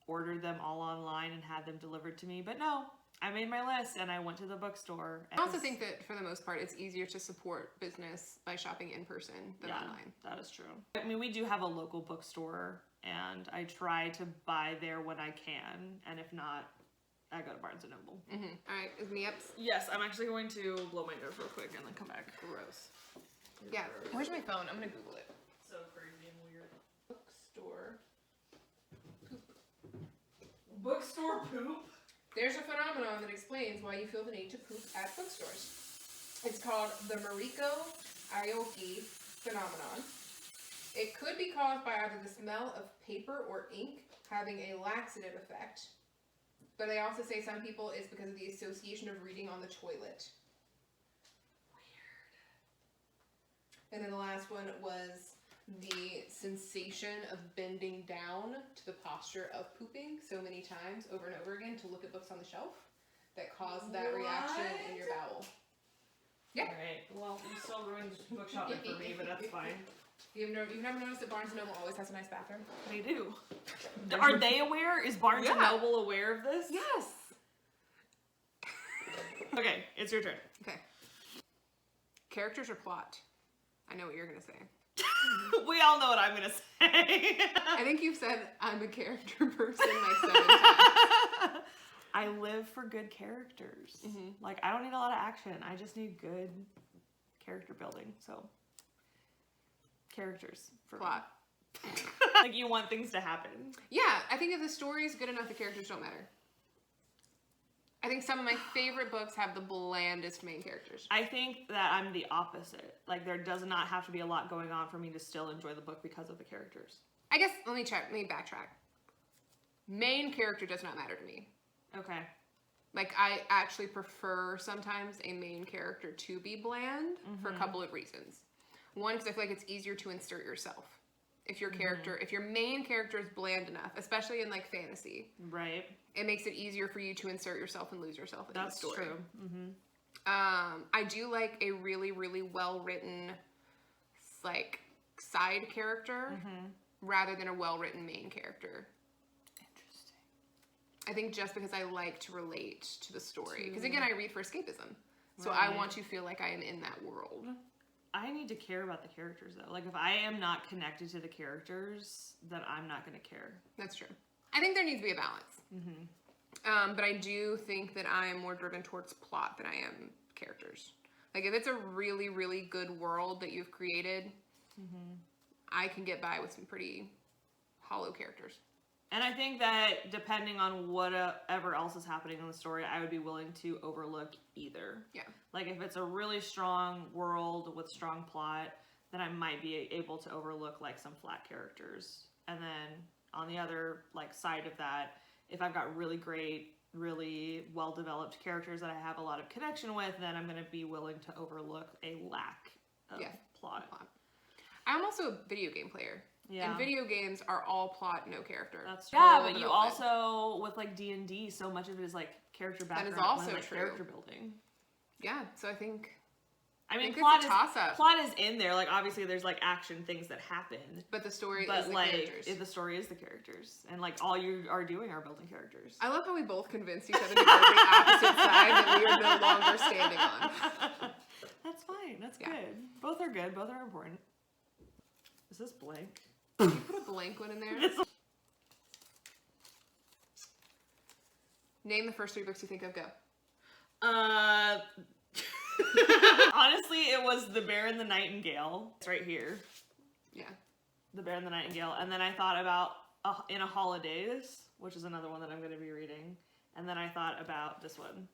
ordered them all online and had them delivered to me. But no, I made my list and I went to the bookstore. I also think that for the most part, it's easier to support business by shopping in person than online. That is true. I mean, we do have a local bookstore and I try to buy there when I can. And if not, I go to Barnes & Noble. All right, is me up? Yes, I'm actually going to blow my nose real quick and then come back. Gross. Yeah, where's my phone? I'm gonna Google it. So crazy and weird. Bookstore. Bookstore poop? There's a phenomenon that explains why you feel the need to poop at bookstores. It's called the Mariko Aoki phenomenon. It could be caused by either the smell of paper or ink having a laxative effect, but they also say some people it's because of the association of reading on the toilet. Weird. And then the last one was the sensation of bending down to the posture of pooping so many times over and over again to look at books on the shelf that caused that reaction in your bowel. Yeah. Alright, well, you still ruined book shopping for me, but that's fine. You've never noticed that Barnes & Noble always has a nice bathroom? They do. Are they aware? Is Barnes & Noble aware of this? Yes. Okay, it's your turn. Okay. Characters or plot? I know what you're going to say. We all know what I'm going to say. I think you've said I'm a character person like 7 times. I live for good characters. Like, I don't need a lot of action. I just need good character building. So, characters for Plot. Like, you want things to happen. Yeah, I think if the story is good enough, the characters don't matter. I think some of my favorite books have the blandest main characters. I think that I'm the opposite. Like, there does not have to be a lot going on for me to still enjoy the book because of the characters. I guess, let me backtrack. Main character does not matter to me. Okay. Like, I actually prefer sometimes a main character to be bland for a couple of reasons. One, because I feel like it's easier to insert yourself. If your character, if your main character is bland enough, especially in like fantasy, right, it makes it easier for you to insert yourself and lose yourself in the story. That's true. I do like a really, really well written, like side character rather than a well written main character. Interesting. I think just because I like to relate to the story. Because again, I read for escapism. So Right. I want to feel like I am in that world. I need to care about the characters though. Like if I am not connected to the characters, then I'm not going to care. That's true. I think there needs to be a balance. But I do think that I am more driven towards plot than I am characters. Like if it's a really, really good world that you've created, I can get by with some pretty hollow characters. And I think that depending on whatever else is happening in the story, I would be willing to overlook either. Yeah. Like if it's a really strong world with strong plot, then I might be able to overlook like some flat characters. And then on the other like side of that, if I've got really great, really well-developed characters that I have a lot of connection with, then I'm going to be willing to overlook a lack of plot. I'm also a video game player. Yeah. And video games are all plot, no character. That's true. Yeah, but you also, with like D&D, so much of it is like character background. That is also and, like, true. Character building. Yeah, so I think plot it's a toss-up. Plot is in there. Like obviously, there's like action things that happen. But the story is the characters. The story is the characters, and like all you are doing are building characters. I love how we both convinced each other to go to the opposite side that we are no longer standing on. That's fine. That's good. Both are good. Both are important. Is this blank? Can you put a blank one in there? Name the first 3 books you think of. Go. Honestly, it was The Bear and the Nightingale. It's right here. Yeah. The Bear and the Nightingale. And then I thought about In a Holidays, which is another one that I'm going to be reading. And then I thought about this one,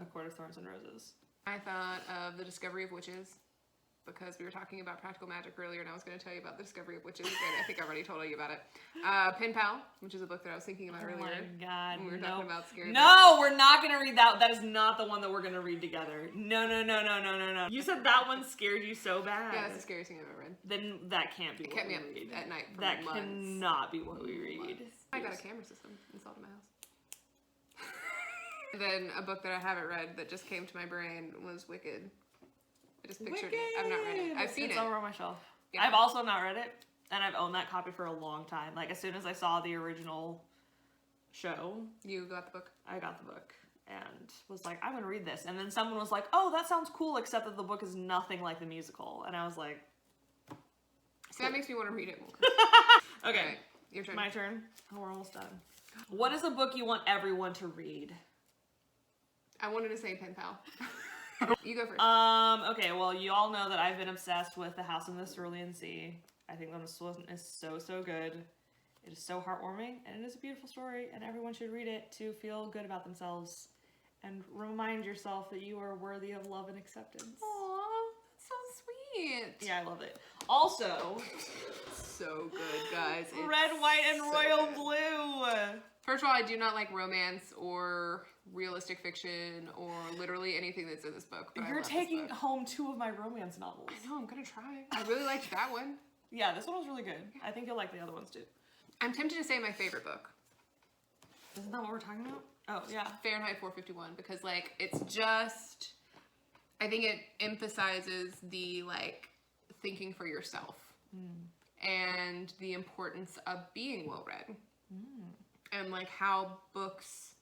A Court of Thorns and Roses. I thought of The Discovery of Witches, because we were talking about practical magic earlier, and I was going to tell you about The Discovery of Witches, and I think I already told you about it. Pen Pal, which is a book that I was thinking about earlier. Oh my God, when we were talking about scary No, we're not going to read that. That is not the one that we're going to read together. No. You said that one scared you so bad. Yeah, that's the scariest thing I've ever read. Then that can't be what we read. It kept me up at night for that months. Cannot be what we read. I got a camera system installed in my house. Then a book that I haven't read that just came to my brain was Wicked. I just pictured it. I've not read it. I've seen it. It's over on my shelf. Yeah. I've also not read it, and I've owned that copy for a long time. Like, as soon as I saw the original show... You got the book? I got the book, and was like, I'm gonna read this. And then someone was like, oh, that sounds cool, except that the book is nothing like the musical. And I was like... So that makes me want to read it more. Okay. Right, your turn. My turn? Oh, we're almost done. What is a book you want everyone to read? I wanted to say Pen Pal. You go first. Okay, well, you all know that I've been obsessed with The House in the Cerulean Sea. I think that this one is so good. It is so heartwarming, and it is a beautiful story, and everyone should read it to feel good about themselves and remind yourself that you are worthy of love and acceptance. Aw, that's so sweet. Yeah, I love it. Also, so good, guys. It's red, white, and so royal good. blue. First of all, I do not like romance or realistic fiction or literally anything that's in this book. But You're taking home 2 of my romance novels. I know, I'm gonna try. I really liked that one. Yeah, this one was really good. I think you'll like the other ones too. I'm tempted to say my favorite book. Isn't that what we're talking about? Oh, yeah. Fahrenheit 451, because like it's just, I think it emphasizes the like thinking for yourself and the importance of being well read and like how books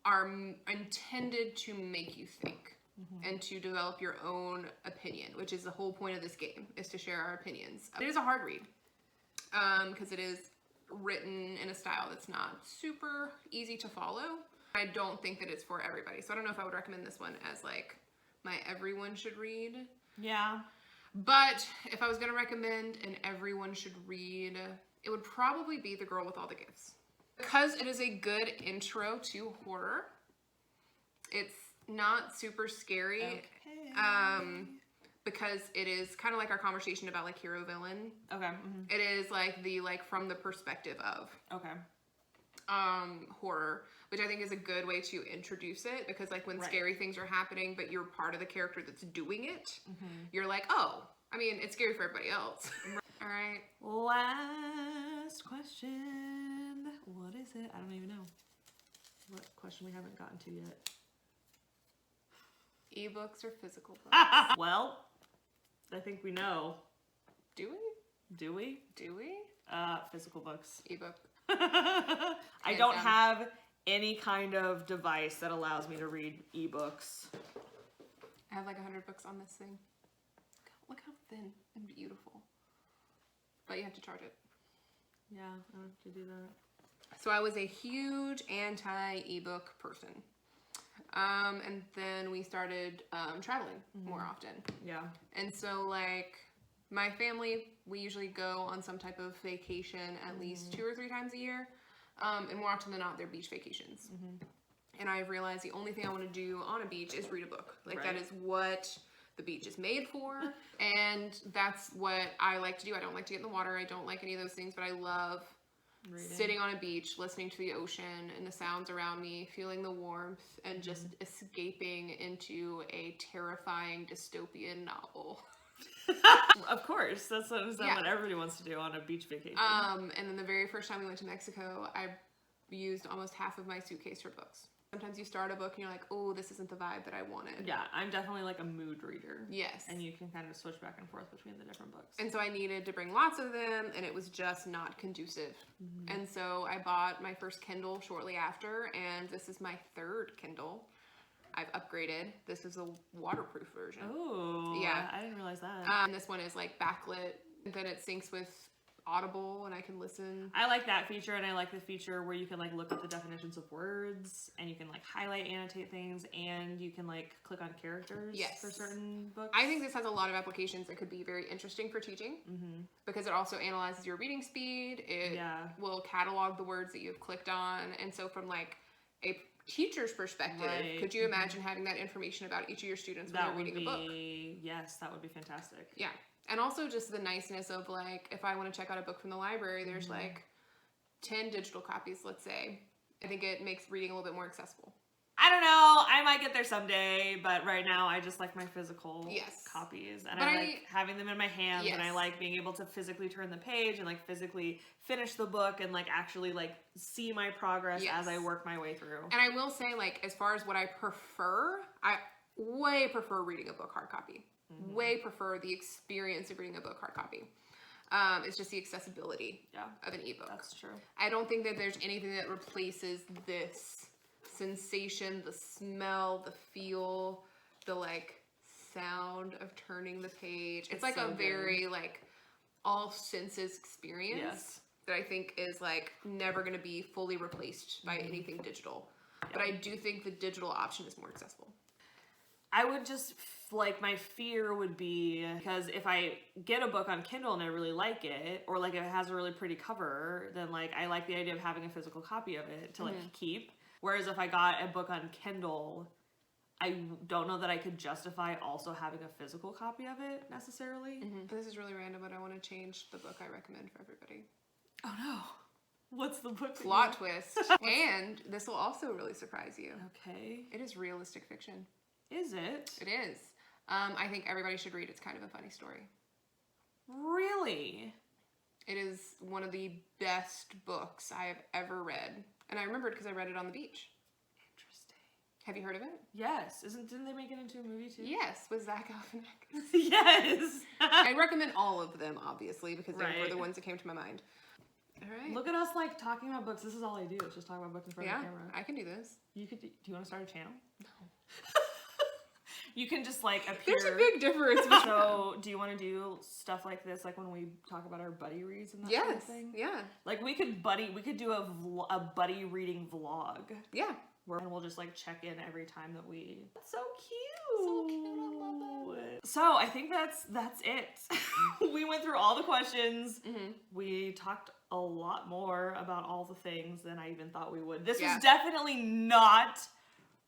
are intended to make you think and to develop your own opinion, which is the whole point of this game, is to share our opinions. It is a hard read because it is written in a style that's not super easy to follow. I don't think that it's for everybody. So I don't know if I would recommend this one as like my everyone should read. Yeah. But if I was going to recommend an everyone should read, it would probably be The Girl with All the Gifts. Because it is a good intro to horror. It's not super scary. Okay. Because it is kind of like our conversation about like hero villain. Okay. It is like the from the perspective of horror, which I think is a good way to introduce it, because like when scary things are happening but you're part of the character that's doing it, you're like, oh, I mean, it's scary for everybody else. All right. Last question. What is it? I don't even know. What question we haven't gotten to yet? Ebooks or physical books? Well, I think we know. Do we? Do we? Do we? Physical books. Ebook. I don't have any kind of device that allows me to read ebooks. I have like 100 books on this thing. Look how thin and beautiful. But you have to charge it. Yeah, I have to do that. So I was a huge anti-ebook person. And then we started traveling more often. Yeah. And so like my family, we usually go on some type of vacation at least 2 or 3 times a year. And more often than not, they're beach vacations. And I've realized the only thing I want to do on a beach is read a book. Like that is what the beach is made for. And that's what I like to do. I don't like to get in the water. I don't like any of those things, but I love sitting on a beach, listening to the ocean and the sounds around me, feeling the warmth, and just escaping into a terrifying dystopian novel. Of course, that's what everybody wants to do on a beach vacation. And then the very first time we went to Mexico, I used almost half of my suitcase for books. Sometimes you start a book and you're like, oh, this isn't the vibe that I wanted. Yeah, I'm definitely like a mood reader. Yes. And you can kind of switch back and forth between the different books. And so I needed to bring lots of them, and it was just not conducive. And so I bought my first Kindle shortly after, and this is my 3rd Kindle. I've upgraded. This is a waterproof version. Oh, yeah. I didn't realize that. This one is like backlit, then it syncs with Audible and I can listen. I like that feature, and I like the feature where you can like look up the definitions of words, and you can like highlight, annotate things, and you can like click on characters for certain books. I think this has a lot of applications that could be very interesting for teaching because it also analyzes your reading speed. It will catalog the words that you've clicked on, and so from like a teacher's perspective, could you imagine having that information about each of your students when you're reading a book? Yes, that would be fantastic. Yeah. And also just the niceness of like, if I want to check out a book from the library, there's like 10 digital copies, let's say. I think it makes reading a little bit more accessible. I don't know. I might get there someday, but right now I just like my physical copies. And I like having them in my hands, and I like being able to physically turn the page and like physically finish the book and like actually like see my progress as I work my way through. And I will say, like, as far as what I prefer, I way prefer reading a book hard copy. Way prefer the experience of reading a book hard copy. It's just the accessibility of an ebook. That's true. I don't think that there's anything that replaces this sensation, the smell, the feel, the like sound of turning the page. It's like so a very like all senses experience that I think is like never going to be fully replaced by anything digital. But I do think the digital option is more accessible. I would just, like, my fear would be, because if I get a book on Kindle and I really like it, or, like, if it has a really pretty cover, then, like, I like the idea of having a physical copy of it to, like, keep. Whereas if I got a book on Kindle, I don't know that I could justify also having a physical copy of it, necessarily. This is really random, but I want to change the book I recommend for everybody. Oh, no. What's the book? Plot twist. And this will also really surprise you. Okay. It is realistic fiction. Is it? It is. I think everybody should read. It's kind of a funny story. Really? It is one of the best books I have ever read. And I remembered because I read it on the beach. Interesting. Have you heard of it? Yes. Didn't they make it into a movie too? Yes, with Zach Galifianakis. Yes. I recommend all of them, obviously, because they were the ones that came to my mind. All right. Look at us, like, talking about books. This is all I do, is just talk about books in front of the camera. I can do this. Do you want to start a channel? No. You can just, like, appear. There's a big difference. So, do you want to do stuff like this, like when we talk about our buddy reads and that kind of thing? Yeah. Like, we could do a buddy reading vlog. Yeah. And we'll just, like, check in every time that we... That's so cute. So cute. I love it. So, I think that's it. We went through all the questions. We talked a lot more about all the things than I even thought we would. This was definitely not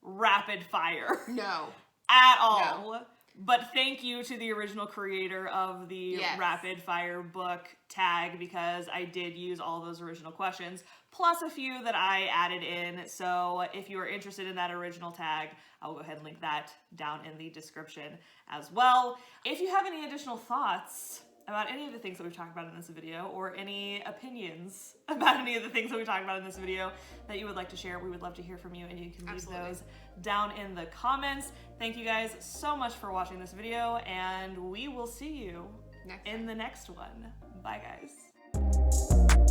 rapid fire. No. At all. No. But thank you to the original creator of the rapid fire book tag, because I did use all those original questions, plus a few that I added in. So if you are interested in that original tag, I will go ahead and link that down in the description as well. If you have any additional thoughts about any of the things that we've talked about in this video, or any opinions about any of the things that we talked about in this video that you would like to share, we would love to hear from you, and you can leave those down in the comments. Thank you guys so much for watching this video, and we will see you in the next one. Bye, guys.